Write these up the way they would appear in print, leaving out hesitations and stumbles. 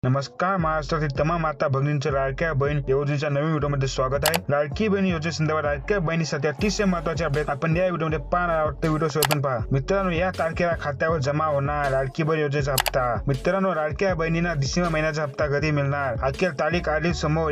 नमस्कार, महाराष्ट्रातील तमाम माता भगिनींचं लाडक्या बहीण योजनेच्या नवीन व्हिडिओमध्ये स्वागत आहे। लाडकी बहीण योजनेसंदर्भात लाडक्या बहिणीसाठी अतिशय महत्त्वाचे अपडेट आपण या व्हिडिओमध्ये पाहणार आहोत। व्हिडिओ शेवटपर्यंत पहा। मित्रांनो, या तारखेला खात्यावर जमा होणार लाडकी बहीण योजनेचा हप्ता। मित्रांनो, लाडक्या बहिणींना डिसेंबर महिन्याचा हप्ता कधी मिळणार, अखेर तारीख आली समोर।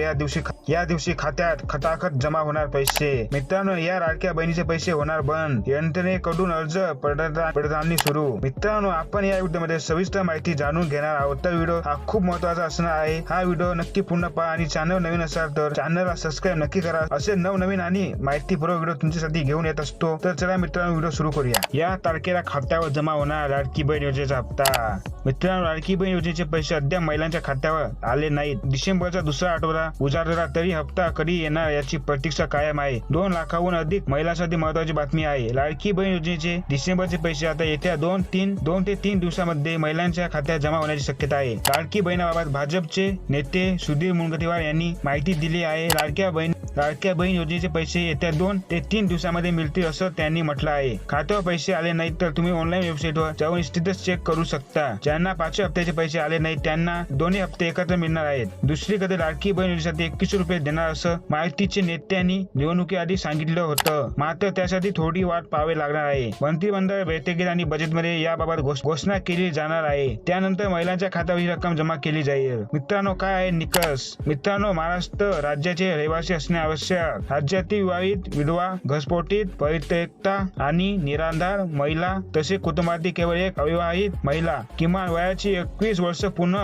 या दिवशी खात्यात खटाखट जमा होणार पैसे। मित्रांनो, या लाडक्या बहिणीचे पैसे होणार बंद, यंत्रणेकडून अर्ज पडताळणी सुरू। मित्रांनो, आपण या व्हिडिओमध्ये सविस्तर माहिती जाणून घेणार आहोत, तर व्हिडिओ हा खूप महत्त्वाचा असणार आहे। हा व्हिडिओ नक्की पूर्ण पहा आणि चॅनल नवीन असाल तर चॅनलला सबस्क्राइब नक्की करा। असे नवनवीन आणि माहितीपूर्ण व्हिडिओ तुमच्यासाठी घेऊन येत असतो। तर चला मित्रांनो, व्हिडिओ सुरू करूया। या तारखेला खात्यावर जमा होणार लाडकी बहीण योजनेचा हप्ता। मित्रांनो, लाडकी बहीण योजनेचे पैसे अद्याप महिलांच्या खात्यावर आले नाहीत। डिसेंबरचा दुसरा आठवडा उजाडला तरी हप्ता कधी येणार याची प्रतीक्षा कायम आहे। 2 लाखाहून अधिक महिलांसाठी महत्त्वाची बातमी आहे। लाडकी बहीण योजनेचे डिसेंबरचे पैसे आता येत्या 2 ते 3 दिवसांमध्ये महिलांच्या खात्यात जमा होण्याची शक्यता आहे। लाडकी बहिणाबाबत भाजपचे नेते सुधीर मुनगंटीवार यांनी माहिती दिली आहे। लाडक्या बहीण योजनेचे पैसे येत्या 2 ते 3 दिवसांमध्ये मिळतील असं त्यांनी म्हटलं आहे। खात्यावर पैसे आले नाहीत तर तुम्ही ऑनलाईन वेबसाईटवर जाऊन स्टेटस चेक करू शकता। ज्यांना 5 हप्त्याचे पैसे आले नाहीत त्यांना दोन्ही हप्ते एकत्र मिळणार आहेत। दुसरीकडे लाडकी बहीण योजनेसाठी 21 रुपये देणार असं माहितीचे नेत्यांनी निवडणुकीआधी सांगितलं होतं, मात्र त्यासाठी थोडी वाट पाहावी लागणार आहे। मंत्रिमंडळ बैठकीत आणि बजेटमध्ये याबाबत घोषणा केली जाणार आहे। त्यानंतर महिलांच्या खात्यावर ही रक्कम जमा केली जाईल। मित्रांनो, काय आहे निकष? मित्रांनो, महाराष्ट्र राज्याचे रहिवासी असणे आवश्यक। राज्यातील विवाहित, विधवा, घरस्फोटित, परित्यक्ता आणि निराधार महिला तसेच कुटुंबातील केवळ एक अविवाहित महिला, किमान वयाची 21 वर्ष पूर्ण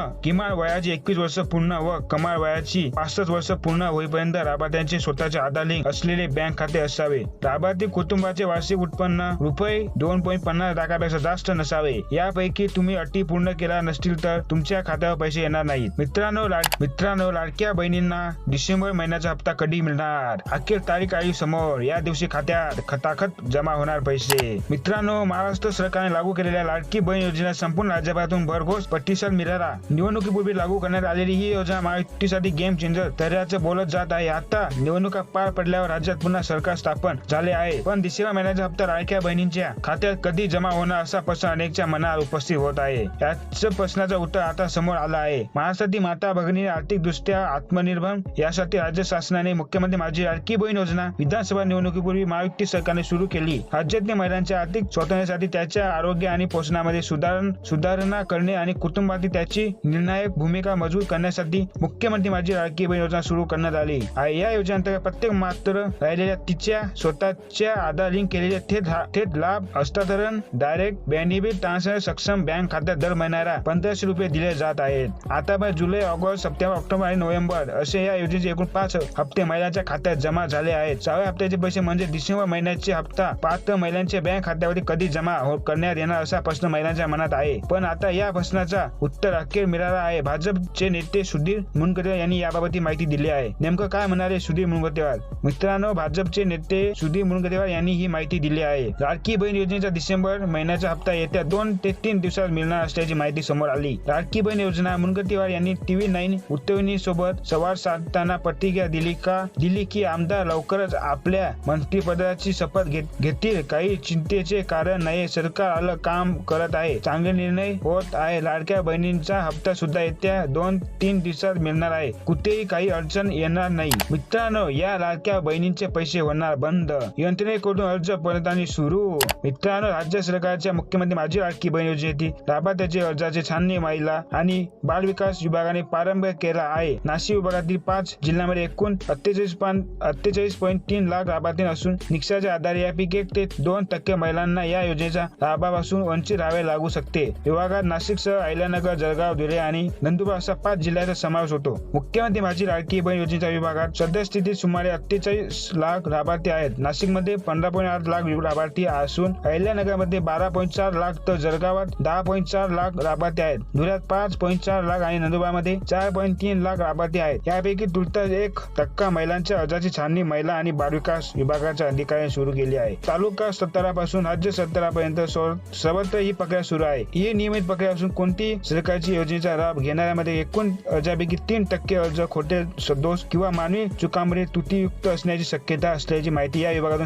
व कमाल वयाची 65 वर्ष पूर्ण होईपर्यंत लाभार्थ्यांचे स्वतःचे आधार लिंक असलेले बँक खाते असावे। लाभार्थी कुटुंबाचे वार्षिक उत्पन्न रुपये 2.50 लाखापेक्षा जास्त नसावे। यापैकी तुम्ही अटी पूर्ण केल्या नसतील तर तुमच्या खात्यावर पैसे येणार नाहीत। मित्रांनो, लाडक्या बहिणींना डिसेंबर महिन्याचा हप्ता कधी मिळणार, अखेर तारीख आली समोर। या दिवशी खात्यात खटाखट जमा होणार पैसे। मित्रांनो, महाराष्ट्र सरकारने लागू केलेल्या लाडकी बहीण योजनेला संपूर्ण राज्यभरातून भरघोस प्रतिसाद मिळाला। निवडणुकीपूर्वी लागू करण्यात आलेली ही योजना महायुतीसाठी गेम चेंजर ठरल्याचं बोलत जात आहे। आता निवडणुका पार पडल्यावर राज्यात पुन्हा सरकार स्थापन झाले आहे, पण डिसेंबर महिन्याचा हप्ता लाडक्या बहिणींच्या खात्यात कधी जमा होणार असा प्रश्न अनेकच्या मनात उपस्थित होत आहे। याच प्रश्नाचं उत्तर आता समोर आलं आहे। महाराष्ट्रातील माता भगिनी आर्थिकदृष्ट्या आत्मनिर्भर यासाठी राज्य शासनाने मुख्यमंत्री माझी लाडकी बहीण योजना विधानसभा निवडणुकीपूर्वी महायुती सरकारने सुरू केली। राज्यातील महिलांच्या आर्थिक स्वातंत्र्यासाठी, त्याच्या आरोग्य आणि पोषणामध्ये सुधारणा करणे आणि कुटुंबातील त्याची निर्णायक भूमिका मजबूत करण्यासाठी मुख्यमंत्री माझी लाडकी बहीण योजना सुरू करण्यात आली आहे। या योजनेअंतर्गत प्रत्येक मात्र राहिलेल्या तिच्या स्वतःच्या आधार लिंक केलेले थेट लाभ हस्तांतरण, डायरेक्ट बेनिफिट ट्रान्सफर सक्षम बँक खात्यात दर महिन्याला 1500 रुपये दिले जात आहेत। आतापर्यंत जुलै, ऑगस्ट, सप्टेंबर, ऑक्टोबर आणि नोव्हेंबर असे या योजनेचे एकूण 5 हप्ते महिलांच्या खात्यात जमा झाले आहेत। 6व्या हप्त्याचे पैसे म्हणजे डिसेंबर महिन्याचे हप्ता पात्र महिलांच्या बँक खात्यावरती कधी जमा करण्यात येणार असा प्रश्न महिलांच्या मनात आहे। पण आता या प्रश्नाचा उत्तर अखेर मिळाला आहे। भाजपचे नेते सुधीर मुनगंटीवार यांनी याबाबत माहिती दिली आहे। नेमकं काय म्हणाले सुधीर मुनगंटीवार? मित्रांनो, भाजपचे नेते सुधीर मुनगंटीवार यांनी ही माहिती दिली आहे। लाडकी बहीण योजनेचा डिसेंबर महिन्याचा हप्ता येत्या 2 ते 3 दिवसात मिळणार असल्याची माहिती समोर आली। लाडकी बहीण योजना मुनगंटीवार यांनी TV9 उत्तरवाहिनीसोबत संवाद साधताना प्रतिक्रिया दिली की आमदार लवकरच आपल्या मंत्रिपदाची शपथ घेतील। काही चिंतेचे कारण नाही, सरकार आलं काम करत आहे, चांगले निर्णय होत आहे। लाडक्या बहिणींचा हप्ता सुद्धा येत्या 2-3 दिवसात मिळणार आहे, कुठेही काही अडचण येणार नाही। मित्रांनो, या लाडक्या बहिणींचे पैसे होणार बंद, यंत्रणेकडून अर्ज पडताळणी सुरू। मित्रांनो, राज्य सरकारच्या मुख्यमंत्री माझी लाडकी बहीण योजनेतील लाभार्थ्यांच्या अर्जाचे छाननी महिला आणि बाल विकास विभागाने प्रारंभ केला आहे। नाशिक विभागातील 5 जिल्ह्यांमध्ये एकूण 48.3 लाख लाभार्थी असून निकषाच्या आधारे यापैकी 1 ते 2% महिलांना या योजनेच्या लाभापासून वंचित राहावे लागू शकते। विभागात नाशिकसह अहिल्यानगर, जळगाव, धुळे आणि नंदुरबार असा 5 जिल्ह्यांचा समावेश होतो। मुख्यमंत्री माझी लाडकी बहीण योजनेच्या विभागात सद्यस्थितीत सुमारे 48 लाख लाभार्थी आहेत। नाशिकमध्ये 15.8 लाख लाभार्थी असून अहिल्यानगरमध्ये 12.4 लाख तर जळगावात 10.4 लाख लाभार्थी आहेत। धुळ्यात 5.4 लाख आणि नंदुरबारमध्ये 4.3 लाख लाभार्थी आहेत। यापैकी तुर्तास 1% महिला महिलांच्या अर्जाची छाननी महिला आणि बालविकास विभागाच्या अधिकाऱ्यांनी सुरू केली आहे. तालुका स्तरापासून राज्य स्तरापर्यंत सर्वत्र ही प्रक्रिया सुरू आहे. ही नियमित प्रक्रिया असून कोणती सरकारची योजनेचा लाभ घेणाऱ्यामध्ये एकूण अर्जापैकी 3% अर्ज खोटे, सदोष किंवा मानवी चुकांमुळे त्रुटीयुक्त असण्याची शक्यता असल्याची माहिती या विभागातून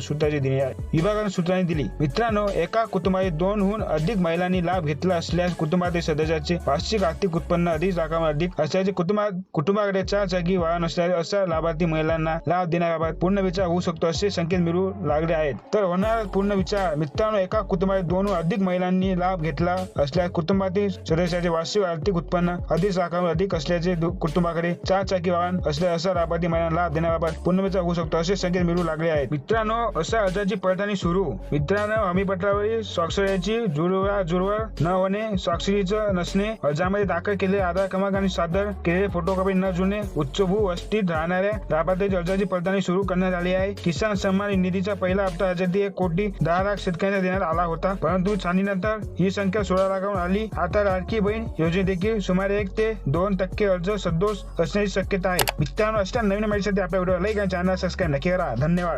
सूत्रांनी दिली. मित्रांनो, एका कुटुंबात 2हून अधिक महिलांनी लाभ घेतला असल्यास कुटुंबातील सदस्याचे वार्षिक आर्थिक उत्पन्न 2.5 लाखांहून अधिक असल्याचे, कुटुंबाकडे 4 चाकी वाहन असल्यास अशा लाभार्थी महिलांना लाभ देण्याबाबत पूर्ण विचार होऊ शकतो असे संकेत मिळू लागले आहेत. तर होणार पूर्ण विचार. मित्रांनो, एका कुटुंबात 2हून अधिक महिलांनी लाभ घेतला असल्यास कुटुंबातील सदस्याचे वार्षिक आर्थिक उत्पन्न 2.5 लाखांहून अधिक असल्याचे, कुटुंबाकडे 4 चाकी वाहन असल्यास अशा लाभार्थी महिलांना लाभ देण्याबाबत पूर्ण विचार होऊ शकतो असे संकेत मिळू लागले आहेत. मित्रांनो, अशा अर्जाची पडताळणी सुरू. मित्रांनो, हमीपत्रावरील स्वाक्षऱ्याची जुळवाजुळव न होणे, स्वाक्षरीचं नसणे, अर्जामध्ये दाखल केलेले आधार क्रमांक आणि सादर केलेले फोटोकॉपी न जुळणे, उच्चभू वस्तीत राहणाऱ्या लाभार्थ्यांची अर्जाची पडताळणी सुरू करण्यात आली आहे. किसान सन्मान निधीचा पहिला हप्ता राज्यातील 1,10,00,000 शेतकऱ्यांना देण्यात आला होता, परंतु छाननीनंतर ही संख्या 16 लाखांहून आली. आता लाडकी बहीण योजनेत देखील सुमारे 1 ते 2% अर्ज सदोष असण्याची शक्यता आहे. मित्रांनो, अशा नवीन माहितीसाठी आपल्या व्हिडिओ लाईक आणि चॅनल सबस्क्राईब नक्की करा. धन्यवाद.